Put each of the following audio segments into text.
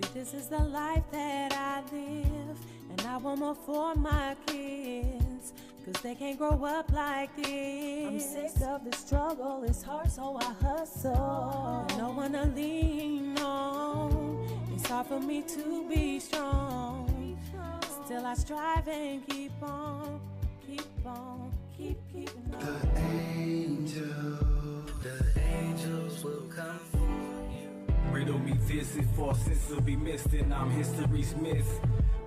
See, this is the life that I live, and I want more for my kids, cause they can't grow up like this. I'm sick of the struggle, it's hard, so I hustle. And no one to lean on, it's hard for me to be strong. Still I strive and keep on, keeping on. The angels will come for you. Riddle me visit, for sense will be missed, and I'm history's myth.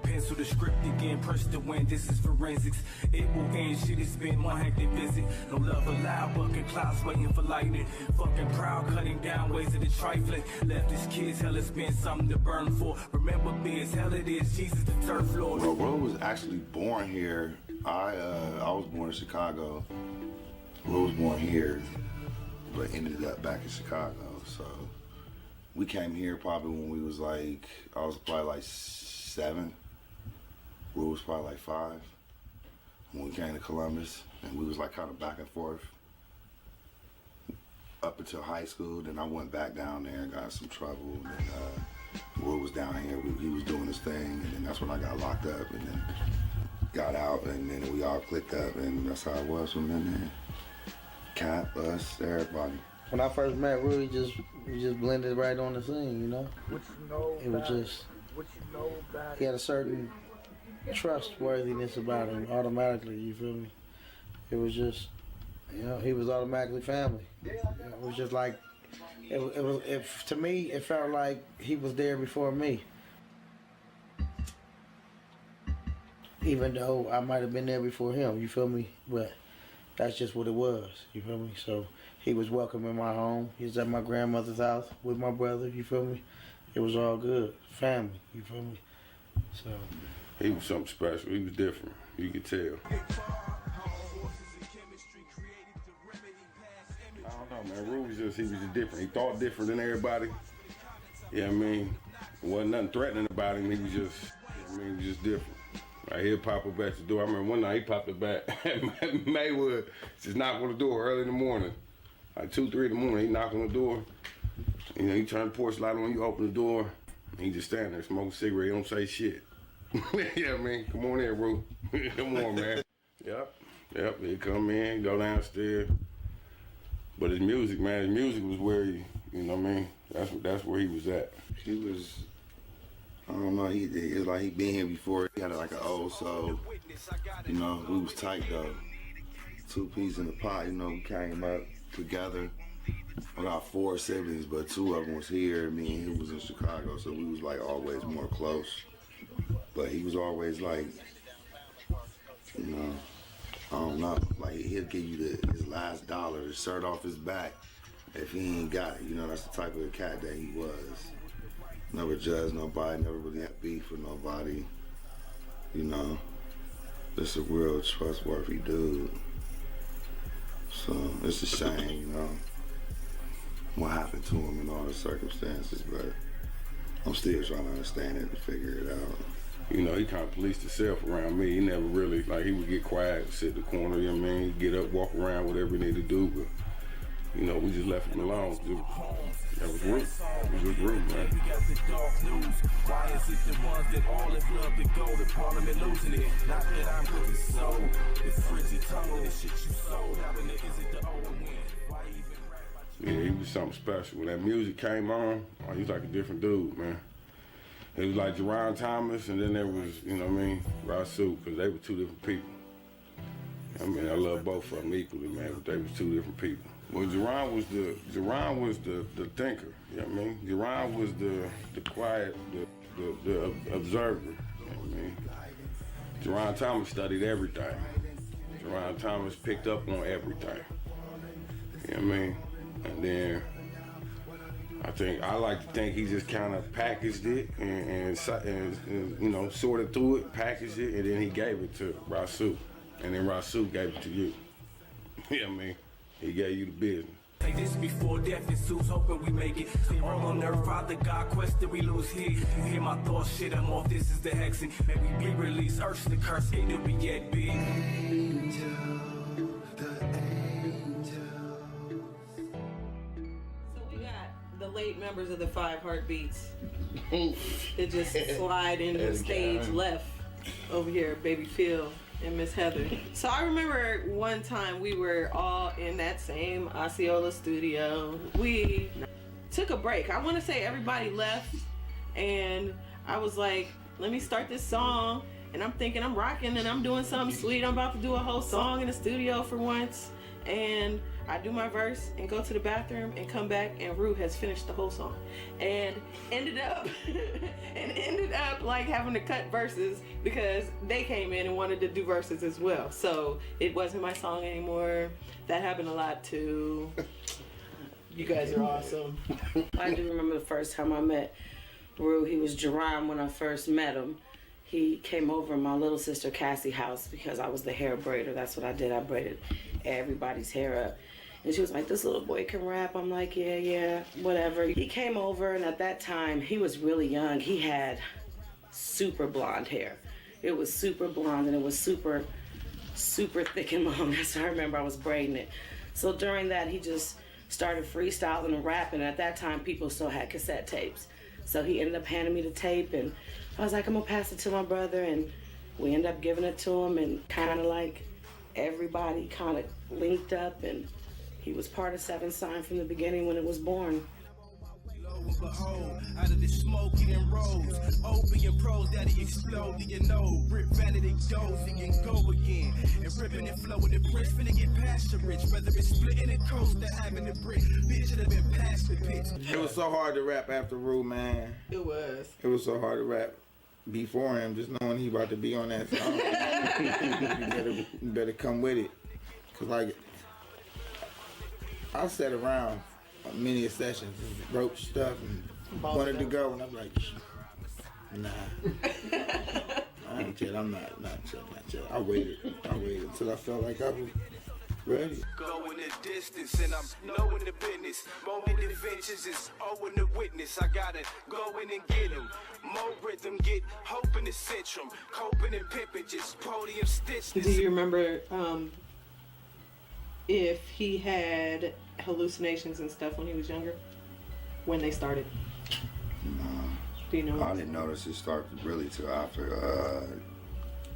Pencil the script again, press the win, this is forensics. It will end, shit, it's been one hectic visit. No love allowed, bucking clouds waiting for lightning. Fucking proud, cutting down ways of the trifling. Left his kids, hell, it's been something to burn for. Remember me as hell it is, Jesus the turf lord. Well, Ro was actually born here. I was born in Chicago. Ro was born here, but ended up back in Chicago. So we came here probably when we was like, I was probably like 7. Ro was probably like 5 when we came to Columbus, and we was like kind of back and forth up until high school. Then I went back down there and got in some trouble. And then Ro was down here, he was doing his thing, and then that's when I got locked up, and then got out, and then we all clicked up, and that's how it was from in there. Cap, us, everybody. When I first met Ru, we just blended right on the scene, you know? What you know it was just, what you know about he had a certain trustworthiness about him automatically, you feel me? It was just, you know, he was automatically family. It was just like, to me, it felt like he was there before me. Even though I might have been there before him, you feel me? But that's just what it was, you feel me? So he was welcome in my home. He was at my grandmother's house with my brother, you feel me? It was all good, family, you feel me? So he was something special. He was different. You could tell. I don't know, man. Ru was just, he was just different. He thought different than everybody. Yeah, I mean, there wasn't nothing threatening about him. He was just, I mean, he was just different. Like, he'll pop up at the door. I remember one night he popped up back at Maywood, just knocked on the door early in the morning. Like 2, 3 in the morning, he knocked on the door. You know, he turned the porch light on, you open the door, and he just stand there, smoking a cigarette, he don't say shit. Yeah, man, come on in, Ru. Come on, man. Yep, he come in, go downstairs. But his music, man, his music was where he, you know what I mean? That's where he was at. He was, I don't know, he was like he been here before. He had like an old soul. You know, we was tight though. 2 peas in the pot, you know, we came up together. I got 4 siblings, but 2 of them was here. Me and he was in Chicago, so we was like always more close. But he was always like, you know, I don't know, like he'll give you his last dollar, his shirt off his back if he ain't got it. You know, that's the type of cat that he was. Never judged nobody, never really had beef with nobody. You know, just a real trustworthy dude. So it's a shame, you know, what happened to him in all the circumstances, but I'm still trying to understand it and figure it out. You know, he kind of policed himself around me. He never really, like, he would get quiet, sit in the corner, you know what I mean? He'd get up, walk around, whatever he needed to do, but, you know, we just left him alone. That was Ru. It was Ru, man. Why is it the ones that all have loved to go to Parliament losing it? Not that I'm looking so. It's frigid tongue, the shit you sold. How in the is it the old win? Why even Yeah, he was something special. When that music came on, oh, he was like a different dude, man. It was like Jaron Thomas, and then there was, you know what I mean, Rasu, because they were 2 different people. I mean, I love both of them equally, man, but they was 2 different people. Well, Jaron was the thinker, you know what I mean? Jaron was the quiet, the observer, you know what I mean? Jaron Thomas studied everything. Jaron Thomas picked up on everything, you know what I mean? And then I like to think he just kind of packaged it and you know, sorted through it, packaged it, and then he gave it to Rasu. And then Rasu gave it to you. You know what I mean? He gave you the business. Say this before death ensues, hoping we make it. Stay all on earth, Father God, quest that we lose here. You hear my thoughts, shit, I'm off, this is the hexing. May we be released, urge the curse, ain't to be yet big. So we got the late member members of the Five Heartbeats. It just slide in the stage left over here, Baby Phil and Miss Heather. So I remember one time we were all in that same Osceola studio. We took a break. I want to say everybody left, and I was like, let me start this song. And I'm thinking I'm rocking and I'm doing something sweet. I'm about to do a whole song in the studio for once. And I do my verse and go to the bathroom and come back, and Rue has finished the whole song. And ended up like having to cut verses because they came in and wanted to do verses as well. So it wasn't my song anymore. That happened a lot too. You guys are awesome. I do remember the first time I met Rue. He was Jaron when I first met him. He came over my little sister Cassie's house because I was the hair braider. That's what I did. I braided everybody's hair up. And she was like, this little boy can rap. I'm like, yeah, whatever. He came over, and at that time, he was really young. He had super blonde hair. It was super blonde, and it was super, super thick and long. That's how I remember I was braiding it. So during that, he just started freestyling and rapping. And at that time, people still had cassette tapes. So he ended up handing me the tape, and I was like, I'm gonna pass it to my brother, and we ended up giving it to him, and kind of like everybody kind of linked up, and he was part of Seven Sign from the beginning when it was born. Behold, out of the smoke it and rose. Opium pros that he explode, you know. Rip vanity goes and go again. And ripping and flowing the bricks, finna get past the rich. Whether it's splitting the coast or having the brick, bitch should have been past the pits. It was so hard to rap after Rue, man. It was. It was so hard to rap before him, just knowing he about to be on that song. you better come with it. Cause like, I sat around many sessions and wrote stuff and wanted to go, and I'm like, nah. I ain't yet. I'm not yet. I waited until I felt like I was ready. Going the distance and I'm knowing the business. Moment adventures is owing the witness. I gotta go in and get him. More rhythm, get hope in the centrum. Coping and pimping, just podium stitches. Do you remember if he had hallucinations and stuff when he was younger? When they started? No. Do you know? I didn't notice it started really till after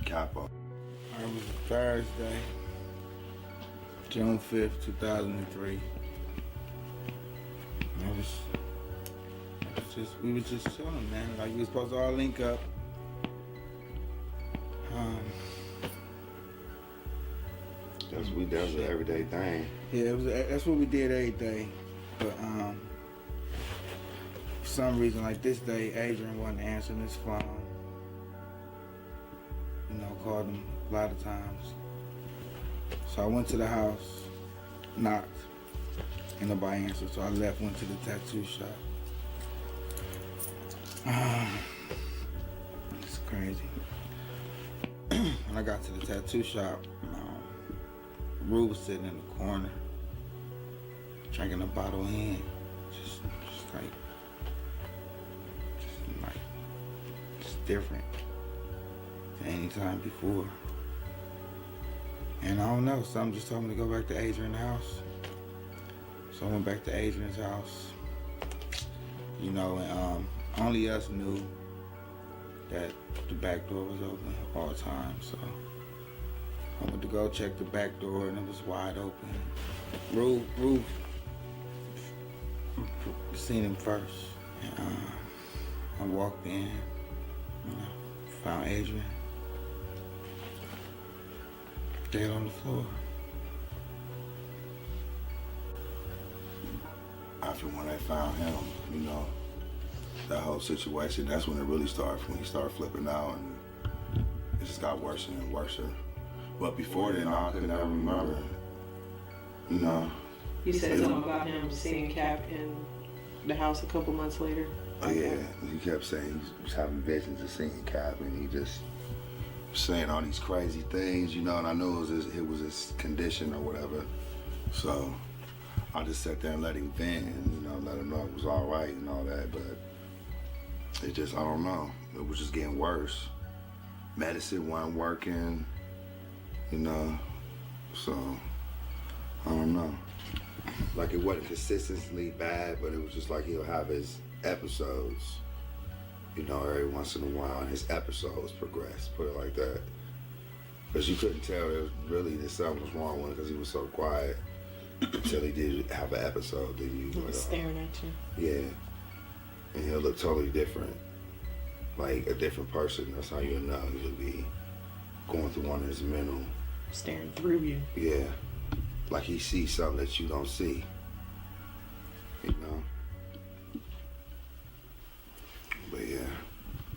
Capo. It was Thursday, June 5th, 2003. We was just chilling, man. Like, we was supposed to all link up. That was an everyday thing. Yeah, that's what we did every day. But for some reason, like this day, Adrian wasn't answering his phone. You know, called him a lot of times. So I went to the house, knocked, and nobody answered. So I left, went to the tattoo shop. It's crazy. When I got to the tattoo shop, Rue was sitting in the corner, drinking a bottle of hen, just different than any time before. And I don't know, something just told me to go back to Adrian's house. So I went back to Adrian's house, you know, and only us knew that the back door was open all the time, so I went to go check the back door and it was wide open. Rue seen him first. And, I walked in, you know, found Adrian dead on the floor. After when I found him, you know, that whole situation, that's when it really started, when he started flipping out, and it just got worse and worse. But before then, I could never remember, you know. You said something about him seeing Cap in the house a couple months later. Oh yeah, he kept saying he was having visions of seeing Cap, and he just was saying all these crazy things, you know, and I knew it was his condition or whatever. So I just sat there and let him vent and, you know, let him know it was all right and all that, but it just, I don't know, it was just getting worse. Medicine wasn't working, you know, so I don't know. Like it wasn't consistently bad, but it was just like he'll have his episodes, you know, every once in a while, and his episodes progress, put it like that. Because you couldn't tell it was really that something was wrong with him because he was so quiet until he did have an episode. Then you was staring at you. Yeah. And he'll look totally different, like a different person. That's how you'll know he'll be going through one of his mental. Staring through you. Yeah. Like he sees something that you don't see. You know? But yeah,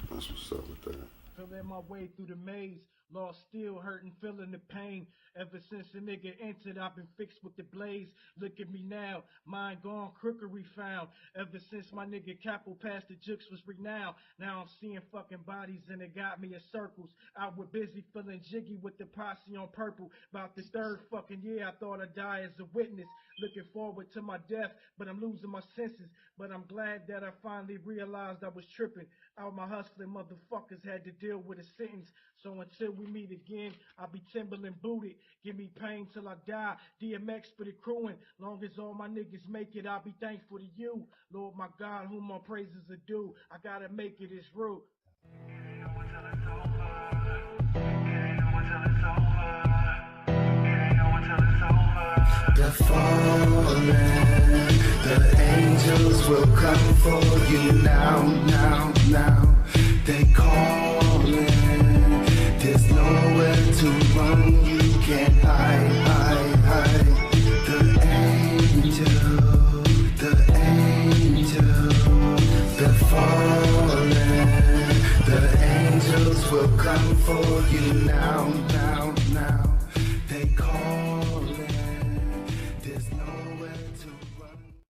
that's what's up with that. Feeling my way through the maze, lost still hurting, feeling the pain. Ever since the nigga entered, I've been fixed with the blaze. Look at me now, mind gone, crookery found. Ever since my nigga Capo passed, the jukes was renowned. Now I'm seeing fucking bodies and it got me in circles. I was busy feeling jiggy with the posse on purple. About the third fucking year, I thought I'd die as a witness. Looking forward to my death, but I'm losing my senses. But I'm glad that I finally realized I was tripping. All my hustling motherfuckers had to deal with a sentence. So until we meet again, I'll be Timberland booted. Give me pain till I die. DMX for the crewing. Long as all my niggas make it, I'll be thankful to you. Lord my God, whom my praises are due. I gotta make it as root. The fallen, the angels will come for you now, now, now. They calling, there's nowhere to run, you can't hide, hide, hide. The angel, the fallen, the angels will come for you now, now.